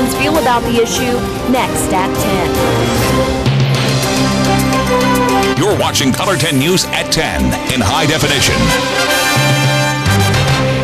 fans feel about the issue next at 10. You're watching Color 10 News at 10 in high definition.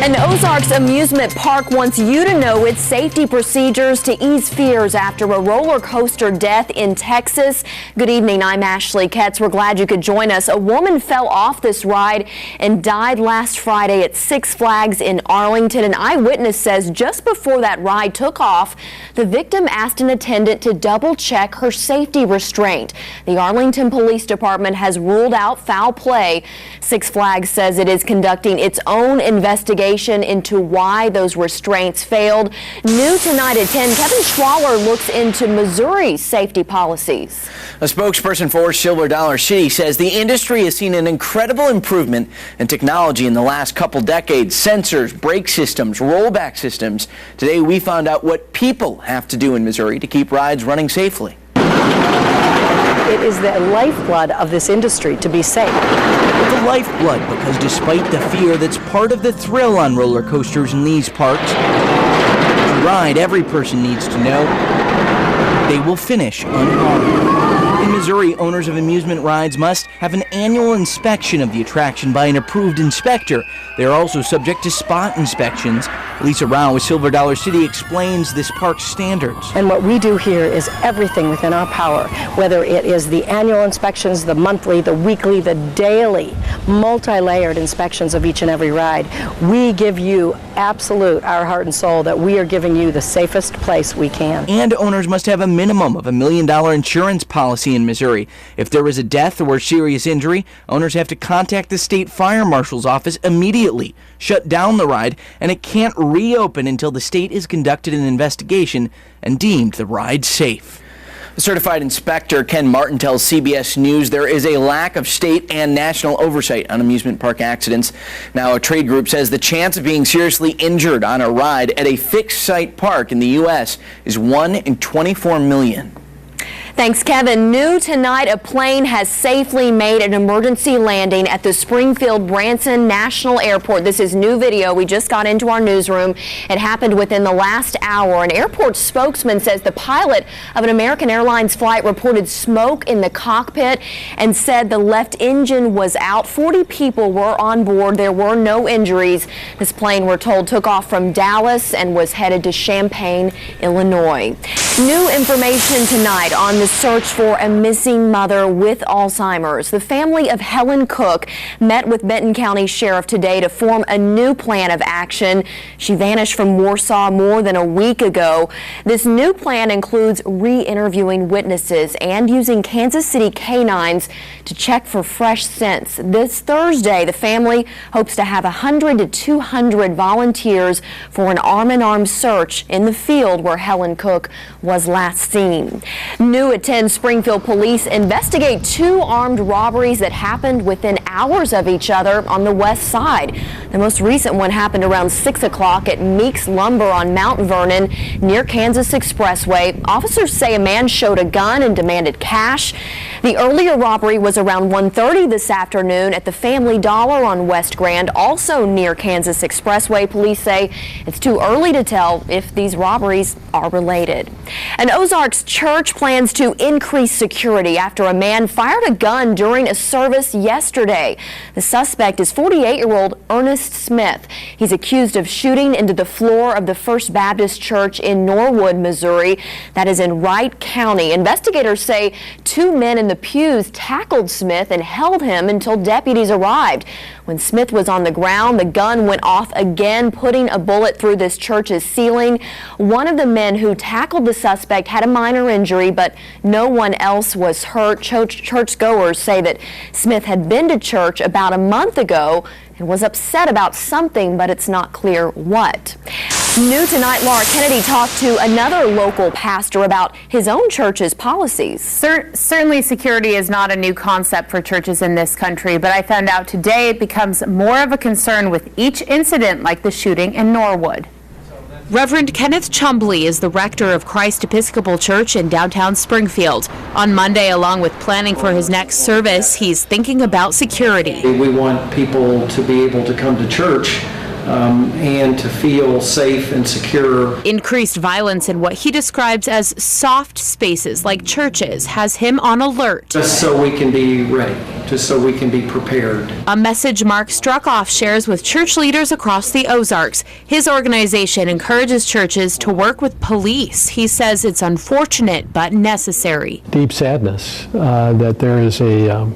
An Ozarks amusement park wants you to know its safety procedures to ease fears after a roller coaster death in Texas. Good evening, I'm Ashley Ketz. We're glad you could join us. A woman fell off this ride and died last Friday at Six Flags in Arlington. An eyewitness says just before that ride took off, the victim asked an attendant to double check her safety restraint. The Arlington Police Department has ruled out foul play. Six Flags says it is conducting its own investigation into why those restraints failed. New tonight at 10, Kevin Schwaller looks into Missouri's safety policies. A spokesperson for Silver Dollar City says the industry has seen an incredible improvement in technology in the last couple decades. Sensors, brake systems, rollback systems. Today we found out what people have to do in Missouri to keep rides running safely. It is the lifeblood of this industry to be safe. The lifeblood, because despite the fear that's part of the thrill on roller coasters in these parks, to ride every person needs to know they will finish unharmed. In Missouri, owners of amusement rides must have an annual inspection of the attraction by an approved inspector. They are also subject to spot inspections. Lisa Rao with Silver Dollar City explains this park's standards. And what we do here is everything within our power, whether it is the annual inspections, the monthly, the weekly, the daily, multi-layered inspections of each and every ride. We give you absolute, our heart and soul, that we are giving you the safest place we can. And owners must have a minimum of $1 million insurance policy in Missouri. If there is a death or serious injury, owners have to contact the state fire marshal's office immediately, shut down the ride, and it can't reopen until the state has conducted an investigation and deemed the ride safe. Certified inspector Ken Martin tells CBS News there is a lack of state and national oversight on amusement park accidents. Now, a trade group says the chance of being seriously injured on a ride at a fixed site park in the U.S. is 1 in 24 million. Thanks, Kevin. New tonight, a plane has safely made an emergency landing at the Springfield Branson National Airport. This is new video. We just got into our newsroom. It happened within the last hour. An airport spokesman says the pilot of an American Airlines flight reported smoke in the cockpit and said the left engine was out. 40 people were on board. There were no injuries. This plane, we're told, took off from Dallas and was headed to Champaign, Illinois. New information tonight on the search for a missing mother with Alzheimer's. The family of Helen Cook met with Benton County Sheriff today to form a new plan of action. She vanished from Warsaw more than a week ago. This new plan includes re-interviewing witnesses and using Kansas City canines to check for fresh scents. This Thursday, the family hopes to have 100 to 200 volunteers for an arm-in-arm search in the field where Helen Cook was last seen. New at 10, Springfield police investigate 2 armed robberies that happened within hours of each other on the west side. The most recent one happened around 6 o'clock at Meeks Lumber on Mount Vernon near Kansas Expressway. Officers say a man showed a gun and demanded cash. The earlier robbery was around 1:30 this afternoon at the Family Dollar on West Grand, also near Kansas Expressway. Police say it's too early to tell if these robberies are related. An Ozarks church plans to increase security after a man fired a gun during a service yesterday. The suspect is 48-year-old Ernest Smith. He's accused of shooting into the floor of the First Baptist Church in Norwood, Missouri. That is in Wright County. Investigators say 2 men in the pews tackled Smith and held him until deputies arrived. When Smith was on the ground, the gun went off again, putting a bullet through this church's ceiling. One of the men who tackled the suspect had a minor injury, but no one else was hurt. Churchgoers say that Smith had been to church about a month ago and was upset about something, but it's not clear what. New tonight, Laura Kennedy talked to another local pastor about his own church's policies. Certainly security is not a new concept for churches in this country, but I found out today it becomes more of a concern with each incident like the shooting in Norwood. Reverend Kenneth Chumbley is the rector of Christ Episcopal Church in downtown Springfield. On Monday, along with planning for his next service, he's thinking about security. We want people to be able to come to church and to feel safe and secure. Increased violence in what he describes as soft spaces like churches has him on alert. Just so we can be ready, just so we can be prepared. A message Mark Struckoff shares with church leaders across the Ozarks. His organization encourages churches to work with police. He says it's unfortunate but necessary. Deep sadness that there is a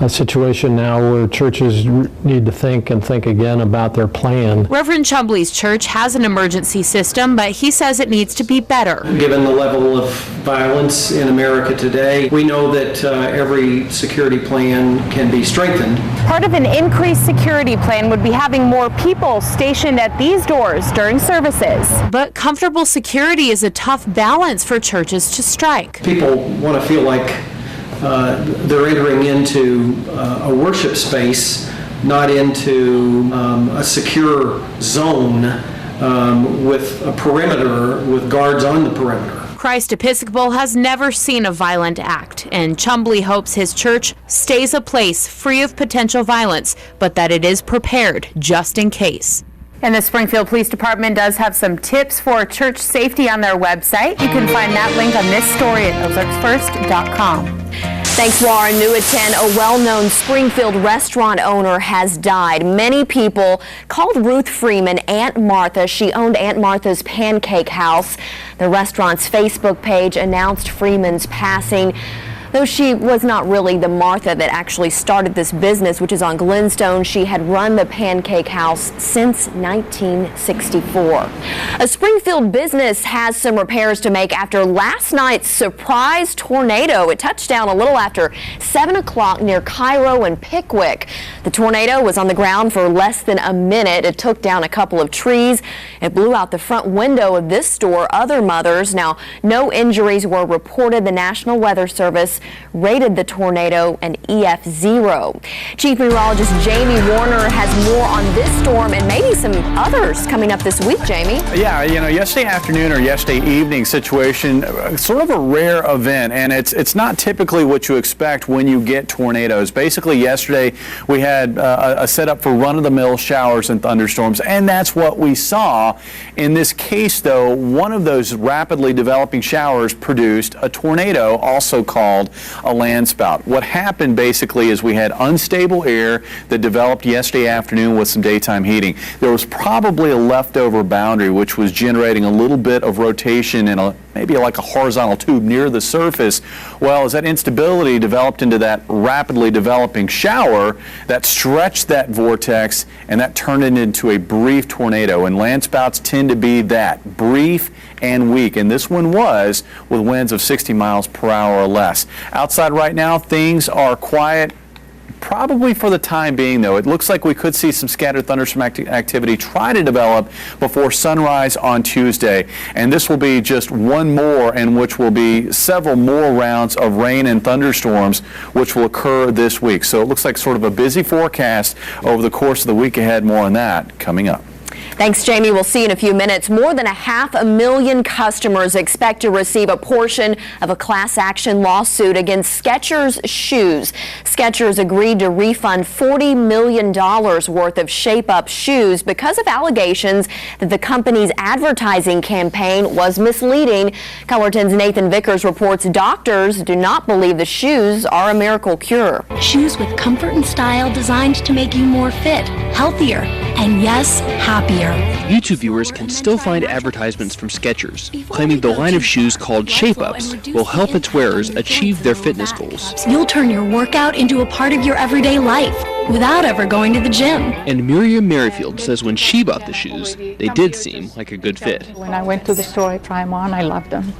situation now where churches need to think again about their plan. Reverend Chumbley's church has an emergency system, but he says it needs to be better. Given the level of violence in America today, we know that every security plan can be strengthened. Part of an increased security plan would be having more people stationed at these doors during services. But comfortable security is a tough balance for churches to strike. People want to feel like they're entering into a worship space, not into a secure zone with a perimeter, with guards on the perimeter. Christ Episcopal has never seen a violent act, and Chumbley hopes his church stays a place free of potential violence, but that it is prepared just in case. And the Springfield Police Department does have some tips for church safety on their website. You can find that link on this story at ozarksfirst.com. Thanks, Laura. New at 10, a well-known Springfield restaurant owner has died. Many people called Ruth Freeman Aunt Martha. She owned Aunt Martha's Pancake House. The restaurant's Facebook page announced Freeman's passing. Though she was not really the Martha that actually started this business, which is on Glenstone, she had run the Pancake House since 1964. A Springfield business has some repairs to make after last night's surprise tornado. It touched down a little after 7 o'clock near Cairo and Pickwick. The tornado was on the ground for less than a minute. It took down a couple of trees. It blew out the front window of this store, Other Mothers. Now, no injuries were reported. The National Weather Service rated the tornado an EF0. Chief Meteorologist Jamie Warner has more on this storm and maybe some others coming up this week, Jamie. Yeah, yesterday afternoon or yesterday evening situation, sort of a rare event, and it's not typically what you expect when you get tornadoes. Basically, yesterday we had a setup for run-of-the-mill showers and thunderstorms, and that's what we saw. In this case, though, one of those rapidly developing showers produced a tornado, also called a landspout. What happened basically is we had unstable air that developed yesterday afternoon with some daytime heating. There was probably a leftover boundary which was generating a little bit of rotation in maybe like a horizontal tube near the surface. Well, as that instability developed into that rapidly developing shower, that stretched that vortex and that turned it into a brief tornado. And landspouts tend to be that, brief and weak, and this one was with winds of 60 miles per hour or less. Outside right now, things are quiet, probably for the time being, though. It looks like we could see some scattered thunderstorm activity try to develop before sunrise on Tuesday, and this will be just one more in which will be several more rounds of rain and thunderstorms which will occur this week. So it looks like sort of a busy forecast over the course of the week ahead. More on that coming up. Thanks, Jamie. We'll see you in a few minutes. More than 500,000 customers expect to receive a portion of a class action lawsuit against Skechers shoes. Skechers agreed to refund $40 million worth of Shape-Up shoes because of allegations that the company's advertising campaign was misleading. Cullerton's Nathan Vickers reports doctors do not believe the shoes are a miracle cure. Shoes with comfort and style designed to make you more fit, healthier, and yes, happier. YouTube viewers can still find advertisements from Skechers, claiming the line of shoes called Shape-Ups will help its wearers achieve their fitness goals. You'll turn your workout into a part of your everyday life without ever going to the gym. And Miriam Merrifield says when she bought the shoes, they did seem like a good fit. When I went to the store, I tried them on, I loved them.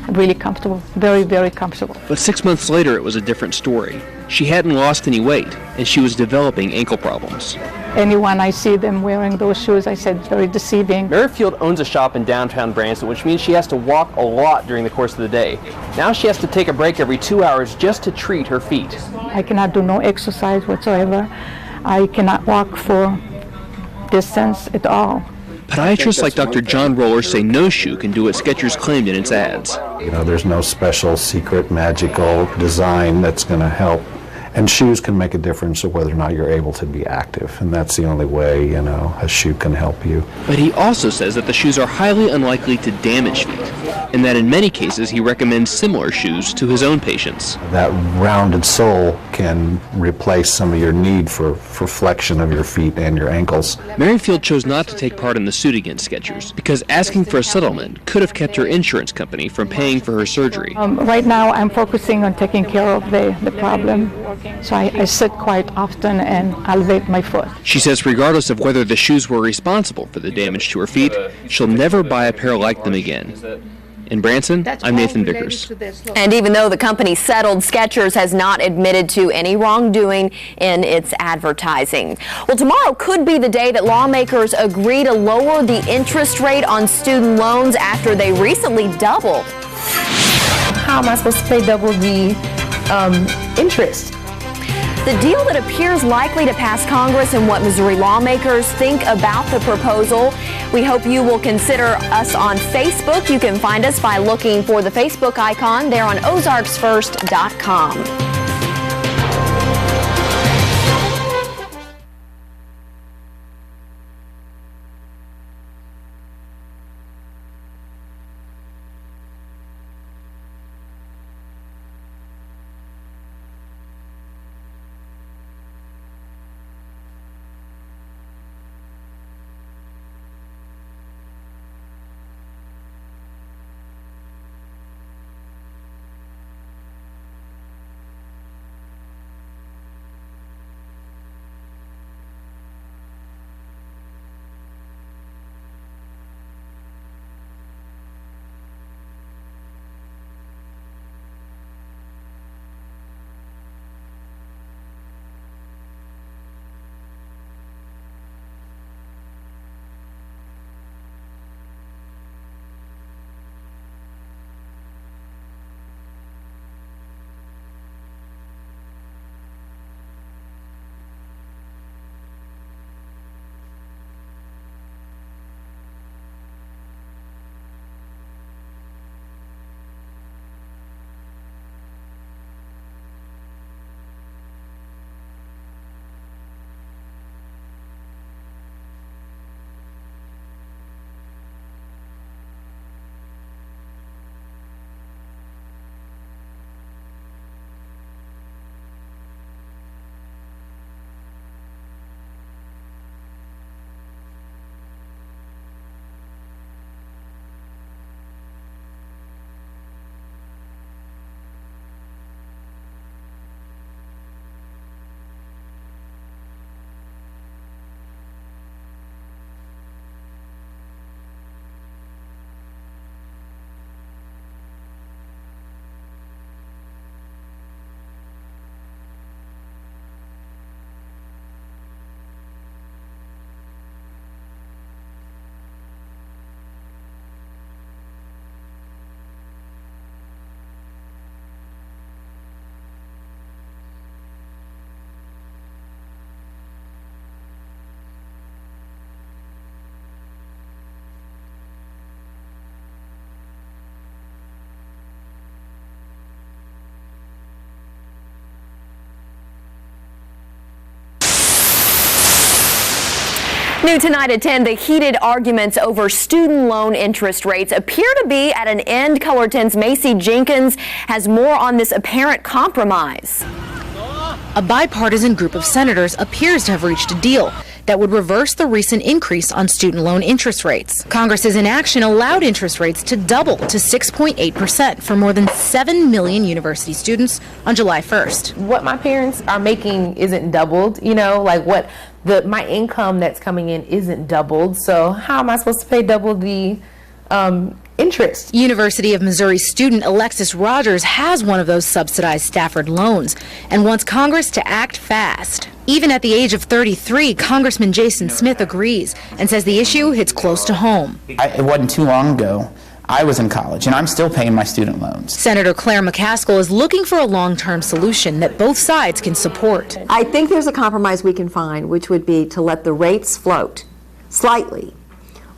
Really comfortable, very, very comfortable. But 6 months later, it was a different story. She hadn't lost any weight, and she was developing ankle problems. Anyone I see them wearing those shoes, I said, very deceiving. Merrifield owns a shop in downtown Branson, which means she has to walk a lot during the course of the day. Now she has to take a break every 2 hours just to treat her feet. I cannot do no exercise whatsoever. I cannot walk for distance at all. Podiatrists like Dr. John Roller say no shoe can do what Skechers claimed in its ads. There's no special secret magical design that's going to help And shoes can make a difference of whether or not you're able to be active, and that's the only way, a shoe can help you. But he also says that the shoes are highly unlikely to damage feet, and that in many cases he recommends similar shoes to his own patients. That rounded sole can replace some of your need for flexion of your feet and your ankles. Merrifield chose not to take part in the suit against Skechers because asking for a settlement could have kept her insurance company from paying for her surgery. Right now I'm focusing on taking care of the problem. So I sit quite often and elevate my foot. She says regardless of whether the shoes were responsible for the damage to her feet, she'll never buy a pair like them again. In Branson, I'm Nathan Vickers. And even though the company settled, Skechers has not admitted to any wrongdoing in its advertising. Well, tomorrow could be the day that lawmakers agree to lower the interest rate on student loans after they recently doubled. How am I supposed to pay double the interest? The deal that appears likely to pass Congress and what Missouri lawmakers think about the proposal. We hope you will consider us on Facebook. You can find us by looking for the Facebook icon there on ozarksfirst.com. New tonight at 10, the heated arguments over student loan interest rates appear to be at an end. Color 10's Macy Jenkins has more on this apparent compromise. A bipartisan group of senators appears to have reached a deal that would reverse the recent increase on student loan interest rates. Congress's inaction allowed interest rates to double to 6.8% for more than 7 million university students on July 1st. What my parents are making isn't doubled, like my income that's coming in isn't doubled. So how am I supposed to pay double the interest? University of Missouri student Alexis Rogers has one of those subsidized Stafford loans and wants Congress to act fast. Even at the age of 33, Congressman Jason Smith agrees and says the issue hits close to home. It wasn't too long ago. I was in college, and I'm still paying my student loans. Senator Claire McCaskill is looking for a long-term solution that both sides can support. I think there's a compromise we can find, which would be to let the rates float slightly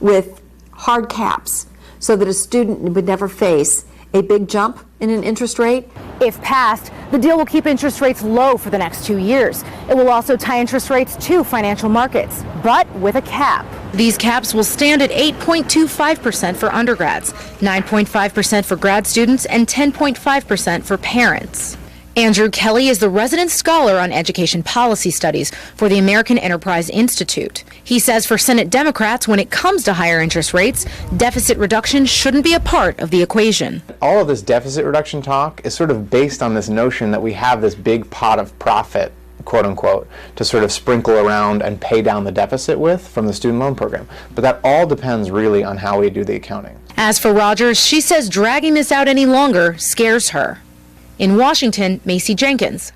with hard caps so that a student would never face a big jump in an interest rate. If passed, the deal will keep interest rates low for the next 2 years. It will also tie interest rates to financial markets, but with a cap. These caps will stand at 8.25% for undergrads, 9.5% for grad students, and 10.5% for parents. Andrew Kelly is the resident scholar on education policy studies for the American Enterprise Institute. He says for Senate Democrats, when it comes to higher interest rates, deficit reduction shouldn't be a part of the equation. All of this deficit reduction talk is sort of based on this notion that we have this big pot of profit, quote unquote, to sort of sprinkle around and pay down the deficit with from the student loan program. But that all depends really on how we do the accounting. As for Rogers, she says dragging this out any longer scares her. In Washington, Macy Jenkins.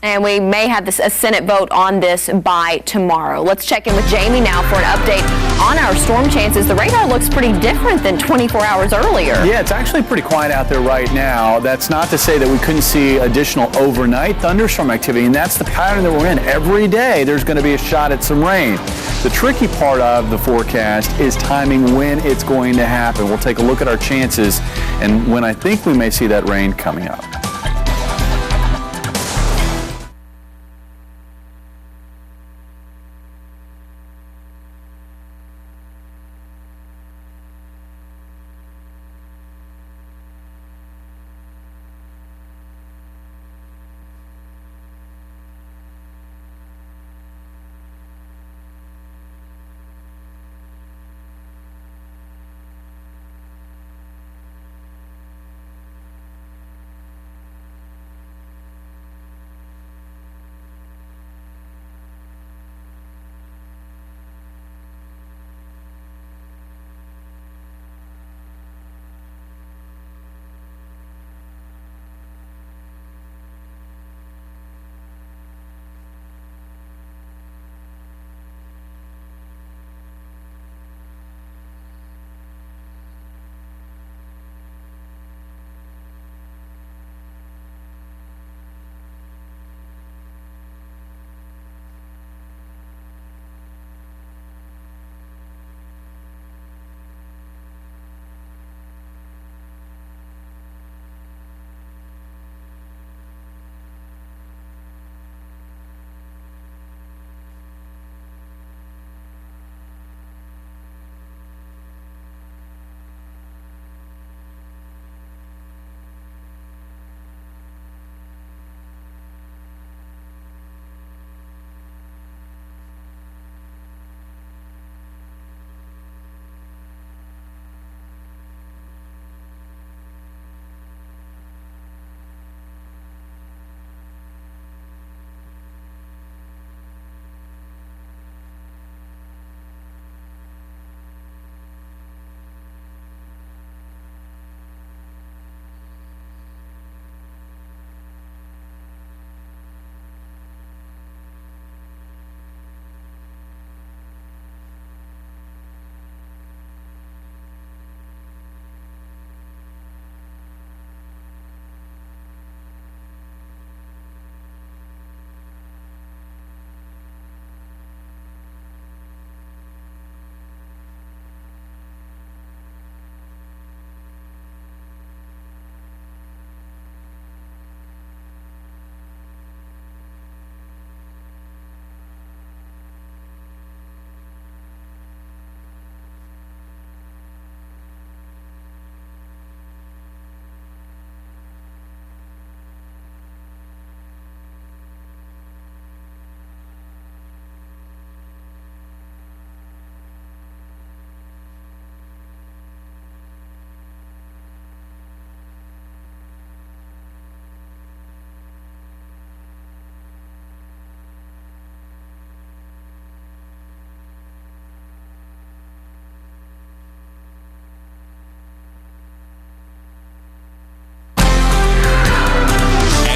And we may have a Senate vote on this by tomorrow. Let's check in with Jamie now for an update on our storm chances. The radar looks pretty different than 24 hours earlier. Yeah, it's actually pretty quiet out there right now. That's not to say that we couldn't see additional overnight thunderstorm activity, and that's the pattern that we're in. Every day there's going to be a shot at some rain. The tricky part of the forecast is timing when it's going to happen. We'll take a look at our chances and when I think we may see that rain coming up.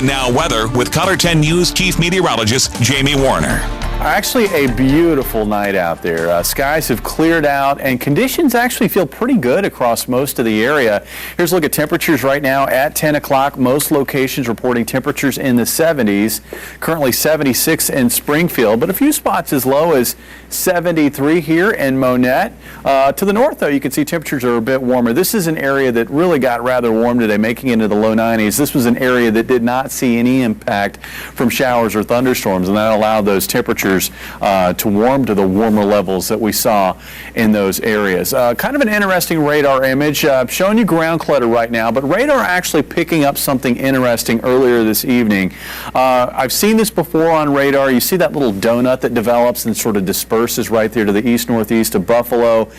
And now weather with Color 10 News Chief Meteorologist Jamie Warner. Actually, a beautiful night out there. Skies have cleared out and conditions actually feel pretty good across most of the area. Here's a look at temperatures right now at 10 o'clock. Most locations reporting temperatures in the 70s. Currently 76 in Springfield, but a few spots as low as 73 here in Monette. To the north, though, you can see temperatures are a bit warmer. This is an area that really got rather warm today, making it into the low 90s. This was an area that did not see any impact from showers or thunderstorms, and that allowed those temperatures to warm to the warmer levels that we saw in those areas. Kind of an interesting radar image. Showing you ground clutter right now, but radar actually picking up something interesting earlier this evening. I've seen this before on radar. You see that little donut that develops and sort of disperses right there to the east-northeast of Buffalo.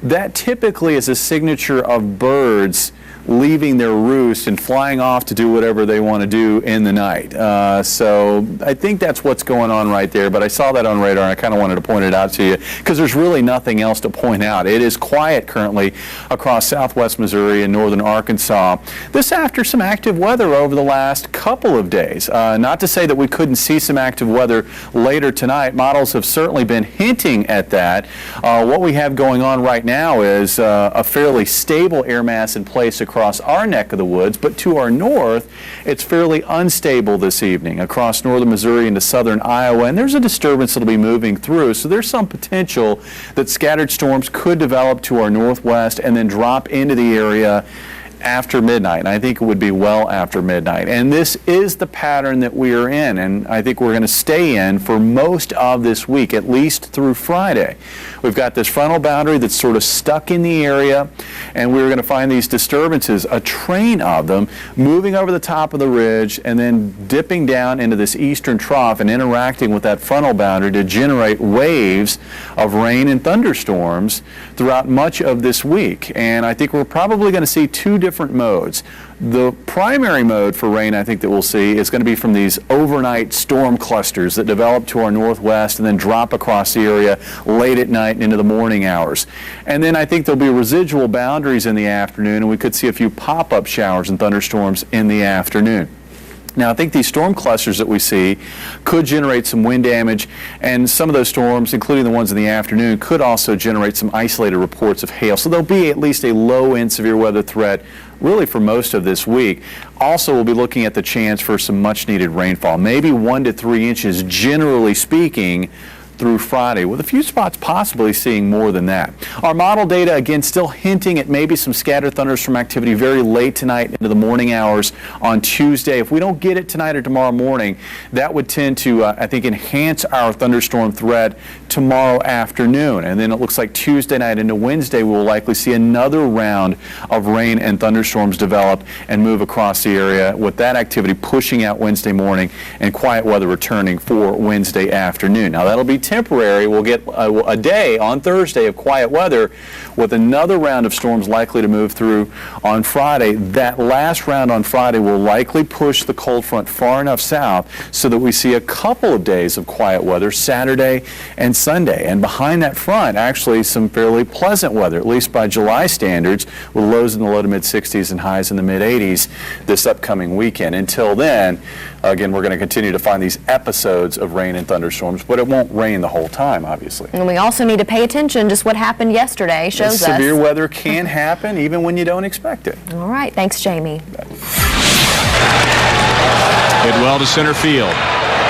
That typically is a signature of birds leaving their roost and flying off to do whatever they want to do in the night. So I think that's what's going on right there, but I saw that on radar and I kind of wanted to point it out to you because there's really nothing else to point out. It is quiet currently across southwest Missouri and northern Arkansas. This after some active weather over the last couple of days. Not to say that we couldn't see some active weather later tonight. Models have certainly been hinting at that. What we have going on right now is a fairly stable air mass in place across our neck of the woods, but to our north, it's fairly unstable this evening across northern Missouri into southern Iowa, and there's a disturbance that'll be moving through, so there's some potential that scattered storms could develop to our northwest and then drop into the area after midnight, and I think it would be well after midnight. And this is the pattern that we are in, and I think we're going to stay in for most of this week, at least through Friday. We've got this frontal boundary that's sort of stuck in the area, and we're going to find these disturbances, a train of them, moving over the top of the ridge and then dipping down into this eastern trough and interacting with that frontal boundary to generate waves of rain and thunderstorms throughout much of this week. And I think we're probably going to see two different modes. The primary mode for rain I think that we'll see is going to be from these overnight storm clusters that develop to our northwest and then drop across the area late at night and into the morning hours. And then I think there'll be residual boundaries in the afternoon, and we could see a few pop-up showers and thunderstorms in the afternoon. Now, I think these storm clusters that we see could generate some wind damage, and some of those storms, including the ones in the afternoon, could also generate some isolated reports of hail. So there'll be at least a low-end severe weather threat really for most of this week. Also, we'll be looking at the chance for some much-needed rainfall, maybe 1 to 3 inches, generally speaking, through Friday, with a few spots possibly seeing more than that. Our model data, again, still hinting at maybe some scattered thunderstorm activity very late tonight into the morning hours on Tuesday. If we don't get it tonight or tomorrow morning, that would tend to, I think, enhance our thunderstorm threat tomorrow afternoon. And then it looks like Tuesday night into Wednesday, we will likely see another round of rain and thunderstorms develop and move across the area, with that activity pushing out Wednesday morning and quiet weather returning for Wednesday afternoon. Now, that'll be temporary. We'll get a day on Thursday of quiet weather with another round of storms likely to move through on Friday. That last round on Friday will likely push the cold front far enough south so that we see a couple of days of quiet weather Saturday and Sunday. And behind that front, actually some fairly pleasant weather, at least by July standards, with lows in the low to mid 60s and highs in the mid 80s this upcoming weekend. Until then, again, we're going to continue to find these episodes of rain and thunderstorms, but it won't rain the whole time, obviously. And we also need to pay attention. Just what happened yesterday shows us. Severe weather can happen even when you don't expect it. All right. Thanks, Jamie. Hit well to center field.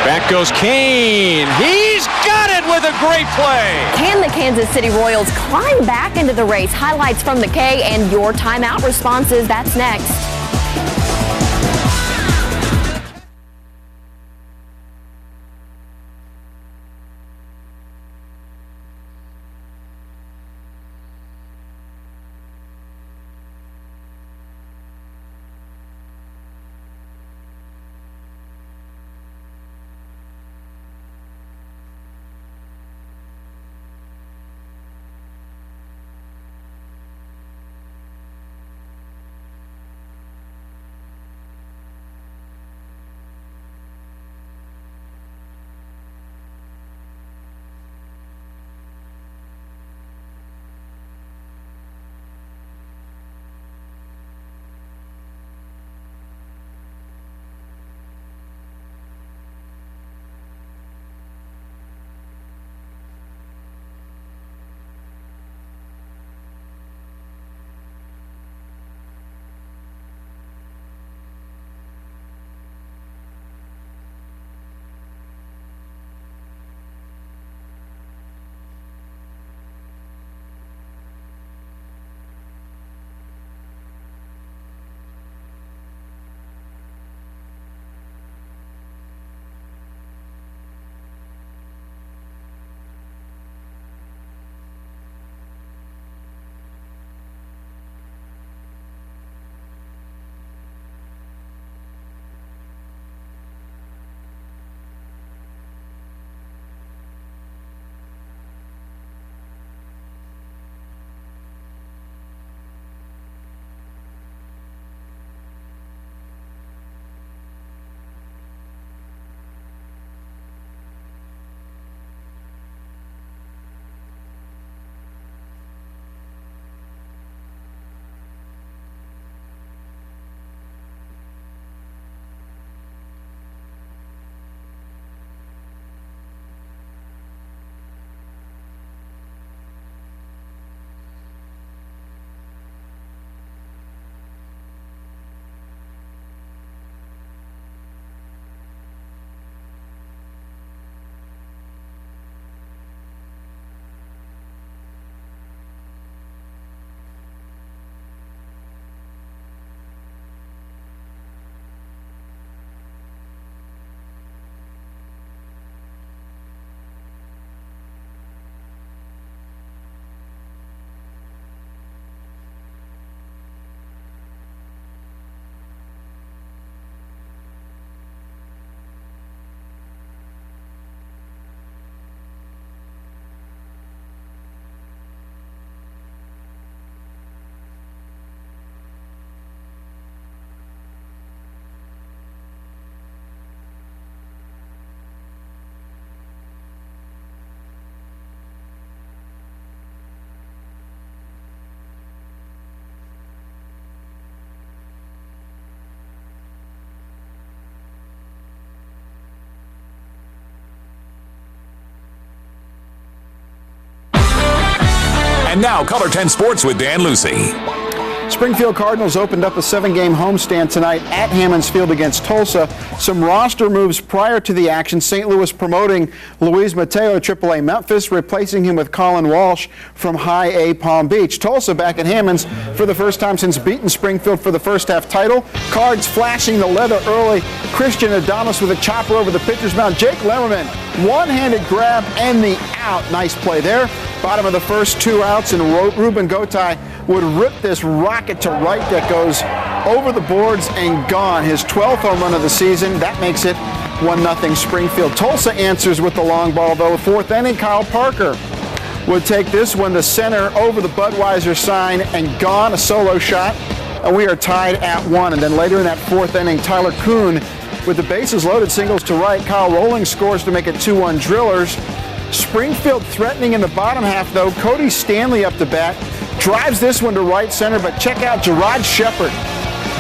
Back goes Kane. He's got it with a great play. Can the Kansas City Royals climb back into the race? Highlights from the K and your timeout responses. That's next. And now, Color 10 Sports with Dan Lucy. Springfield Cardinals opened up a 7-game homestand tonight at Hammons Field against Tulsa. Some roster moves prior to the action. St. Louis promoting Luis Mateo, AAA Memphis, replacing him with Colin Walsh from High A Palm Beach. Tulsa back at Hammons for the first time since beating Springfield for the first half title. Cards flashing the leather early. Christian Adames with a chopper over the pitcher's mound. Jake Lemmerman, one-handed grab and the out. Nice play there. Bottom of the first, 2 outs, and Ruben Gotay would rip this rocket to right that goes over the boards and gone. His 12th home run of the season. That makes it 1-0 Springfield. Tulsa answers with the long ball, though. 4th inning, Kyle Parker would take this one to center over the Budweiser sign and gone. A solo shot, and we are tied at 1. And then later in that 4th inning, Tyler Kuhn with the bases loaded, singles to right. Kyle Rowling scores to make it 2-1 Drillers. Springfield threatening in the bottom half, though. Cody Stanley up to bat. Drives this one to right center, but check out Gerard Shepard.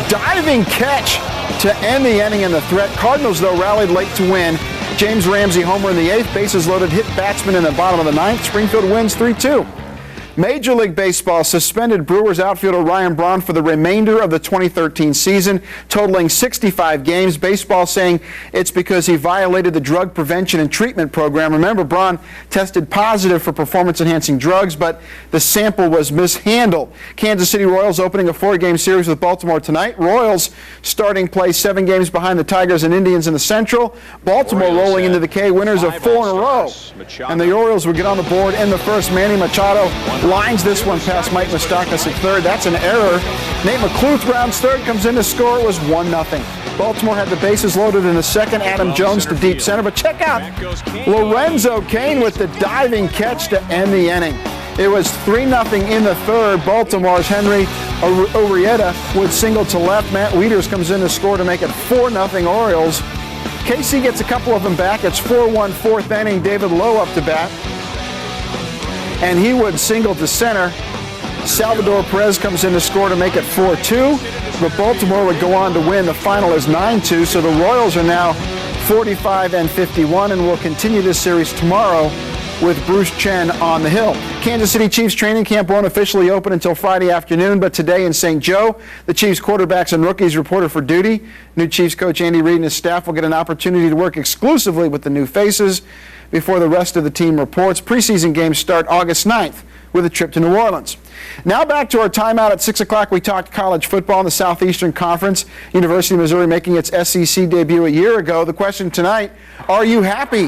Diving catch to end the inning and the threat. Cardinals, though, rallied late to win. James Ramsey homer in the 8th. Bases loaded, hit batsman in the bottom of the 9th. Springfield wins 3-2. Major League Baseball suspended Brewers outfielder Ryan Braun for the remainder of the 2013 season, totaling 65 games. Baseball saying it's because he violated the drug prevention and treatment program. Remember, Braun tested positive for performance-enhancing drugs, but the sample was mishandled. Kansas City Royals opening a 4-game series with Baltimore tonight. Royals starting play 7 games behind the Tigers and Indians in the Central. Baltimore rolling into the K, winners of 4 in a row. And the Orioles would get on the board in the first. Manny Machado lines this one past Mike Moustakas at third. That's an error. Nate McCluth rounds third, comes in to score. It was 1-0. Baltimore had the bases loaded in the second. Adam Jones to deep center. But check out Lorenzo Cain with the diving catch to end the inning. It was 3-0 in the third. Baltimore's Henry Urrieta would single to left. Matt Wieters comes in to score to make it 4-0 Orioles. KC gets a couple of them back. It's 4-1 4th inning. David Lowe up to bat. And he would single to center. Salvador Perez comes in to score to make it 4-2. But Baltimore would go on to win. The final is 9-2. So the Royals are now 45-51 and will continue this series tomorrow with Bruce Chen on the hill. Kansas City Chiefs training camp won't officially open until Friday afternoon, but today in St. Joe, the Chiefs quarterbacks and rookies reported for duty. New Chiefs coach Andy Reid and his staff will get an opportunity to work exclusively with the new faces before the rest of the team reports. Preseason games start August 9th with a trip to New Orleans. Now back to our timeout at 6 o'clock. We talked college football in the Southeastern Conference. University of Missouri making its SEC debut a year ago. The question tonight, are you happy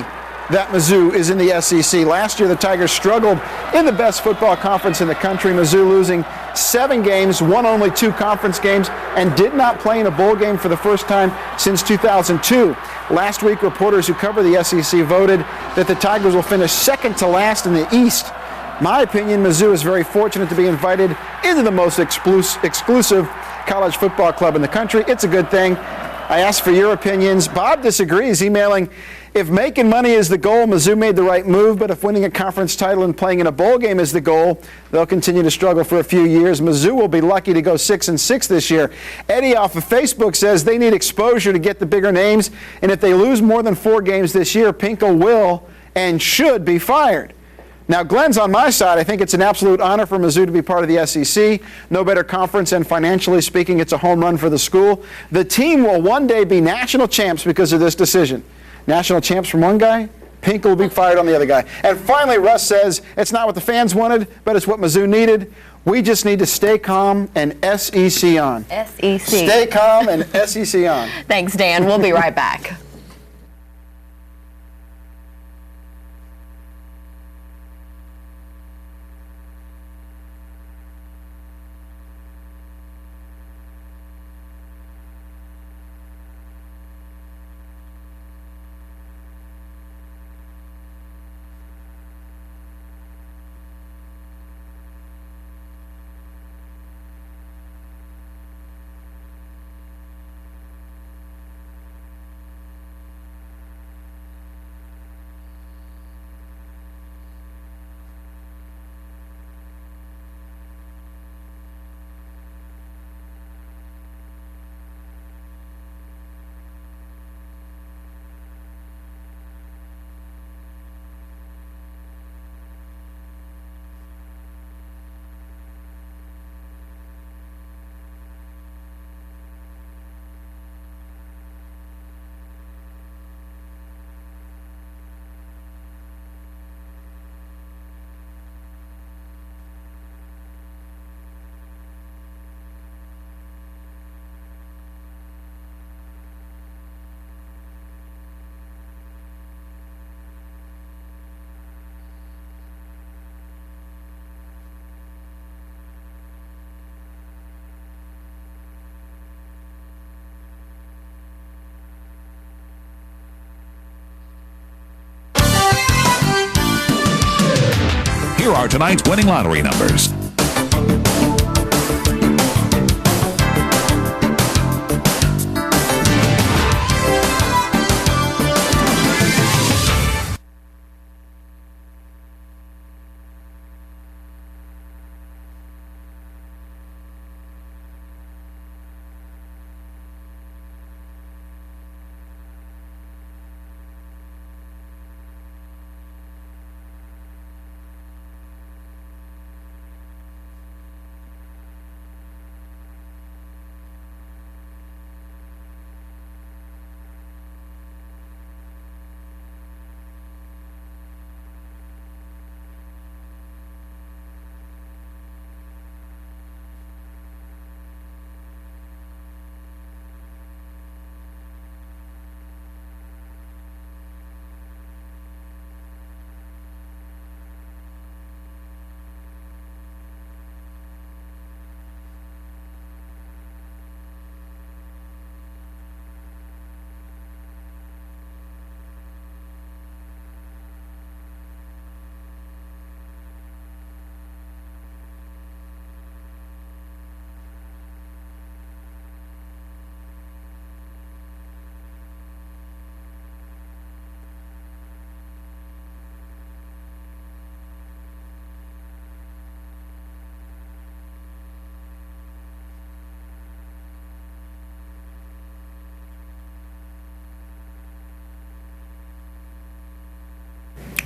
that Mizzou is in the SEC? Last year, the Tigers struggled in the best football conference in the country. Mizzou losing 7 games, won only 2 conference games, and did not play in a bowl game for the first time since 2002. Last week, reporters who cover the SEC voted that the Tigers will finish second to last in the East. My opinion, Mizzou is very fortunate to be invited into the most exclusive college football club in the country. It's a good thing. I asked for your opinions. Bob disagrees, emailing, if making money is the goal, Mizzou made the right move, but if winning a conference title and playing in a bowl game is the goal, they'll continue to struggle for a few years. Mizzou will be lucky to go 6-6 this year. Eddie off of Facebook says they need exposure to get the bigger names, and if they lose more than 4 games this year, Pinkel will and should be fired. Now, Glenn's on my side. I think it's an absolute honor for Mizzou to be part of the SEC. No better conference, and financially speaking, it's a home run for the school. The team will one day be national champs because of this decision. National champs from one guy, Pinkel will be fired on the other guy. And finally, Russ says it's not what the fans wanted, but it's what Mizzou needed. We just need to stay calm and SEC on. SEC. Stay calm and SEC on. Thanks, Dan. We'll be right back. Here are tonight's winning lottery numbers.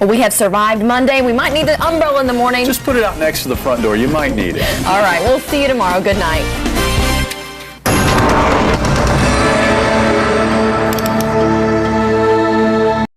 Well, we have survived Monday. We might need the umbrella in the morning. Just put it out next to the front door. You might need it. All right. We'll see you tomorrow. Good night.